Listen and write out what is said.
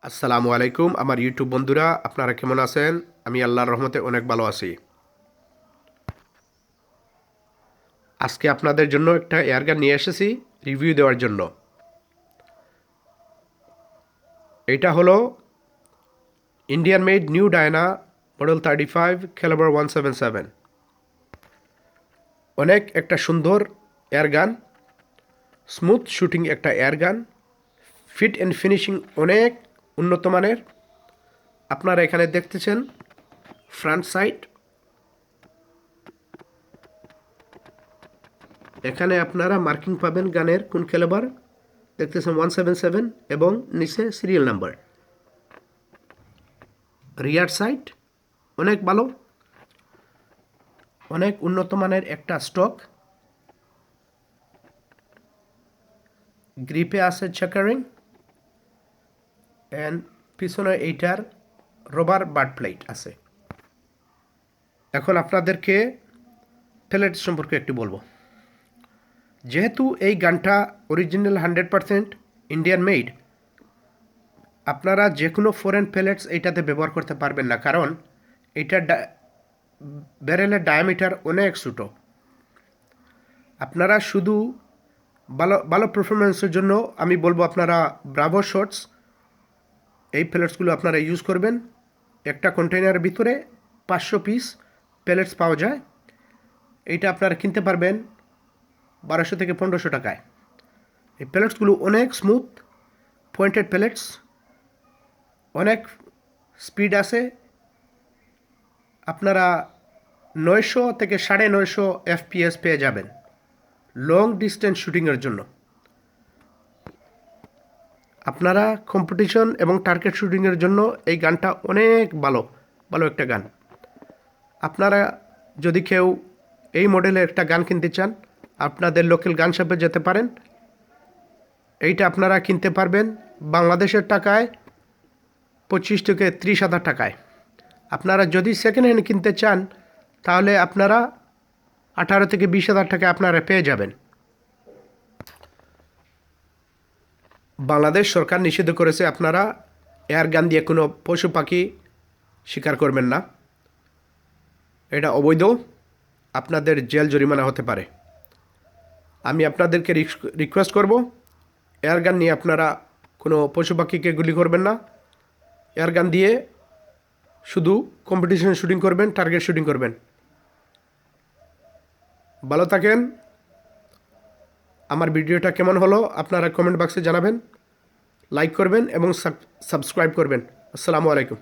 আসসালামু আলাইকুম আমার ইউটিউব বন্ধুরা, আপনারা কেমন আছেন? আমি আল্লাহর রহমতে অনেক ভালো আছি। আজকে আপনাদের জন্য একটা এয়ারগান নিয়ে এসেছি রিভিউ দেওয়ার জন্য। এটা হলো Indian made new Diana model 35 calibre 177। অনেক একটা সুন্দর এয়ারগান, স্মুথ শুটিং একটা এয়ারগান, ফিট অ্যান্ড ফিনিশিং অনেক উন্নত মানের। আপনারা এখানে দেখতেছেন ফ্রন্ট সাইড, এখানে আপনারা মার্কিং পাবেন গানের কোন ক্যালিবার দেখতেছেন 177 এবং নিচে সিরিয়াল নাম্বার। রিয়ার সাইড অনেক ভালো, অনেক উন্নত মানের একটা স্টক। গ্রিপে আছে চেকারিং অ্যান্ড পিছনে এইটার রবার বাট প্লেট আছে। এখন আপনাদেরকে প্লেট সম্পর্কে একটু বলবো। যেহেতু এই গানটা অরিজিনাল 100% ইন্ডিয়ান মেড, আপনারা যে কোনো ফরেন প্যালেটস এইটাতে ব্যবহার করতে পারবেন না, কারণ এইটার ব্যারেলের ডায়ামিটার অনেক ছোটো। আপনারা শুধু ভালো ভালো পারফরমেন্সের জন্য আমি বলবো আপনারা ব্রাভো শটস এই প্যালেটসগুলো আপনারা ইউজ করবেন। একটা কন্টেইনারের ভিতরে 500 পিস প্যালেটস পাওয়া যায়। এইটা আপনারা কিনতে পারবেন 1200 থেকে 1500 টাকায়। এই প্যালেটসগুলো অনেক স্মুথ পয়েন্টেড প্যালেটস, অনেক স্পিড আছে। আপনারা 900 থেকে 950 FPS পেয়ে যাবেন লং ডিস্টেন্স শুটিংয়ের জন্য। আপনারা কম্পিটিশন এবং টার্গেট শুটিংয়ের জন্য এই গানটা অনেক ভালো ভালো একটা গান। আপনারা যদি কেউ এই মডেলের একটা গান কিনতে চান, আপনাদের লোকাল গান শপে যেতে পারেন। এইটা আপনারা কিনতে পারবেন বাংলাদেশের টাকায় 25 থেকে 30,000 টাকায়। আপনারা যদি সেকেন্ড হ্যান্ড কিনতে চান, তাহলে আপনারা 18 থেকে 20,000 টাকা আপনারা পেয়ে যাবেন। বাংলাদেশ সরকার নিষিদ্ধ করেছে আপনারা এয়ারগান দিয়ে কোনো পশু পাখি শিকার করবেন না। এটা অবৈধ, আপনাদের জেল জরিমানা হতে পারে। আমি আপনাদেরকে রিকোয়েস্ট করব, এয়ারগান নিয়ে আপনারা কোনো পশু পাখিকে গুলি করবেন না। এয়ারগান দিয়ে শুধু কম্পিটিশন শুটিং করবেন, টার্গেট শুটিং করবেন। ভালো থাকেন। আমার ভিডিওটা কেমন হলো আপনারা কমেন্ট বক্সে জানাবেন, লাইক করবেন এবং সাবস্ক্রাইব করবেন। আসসালামু আলাইকুম।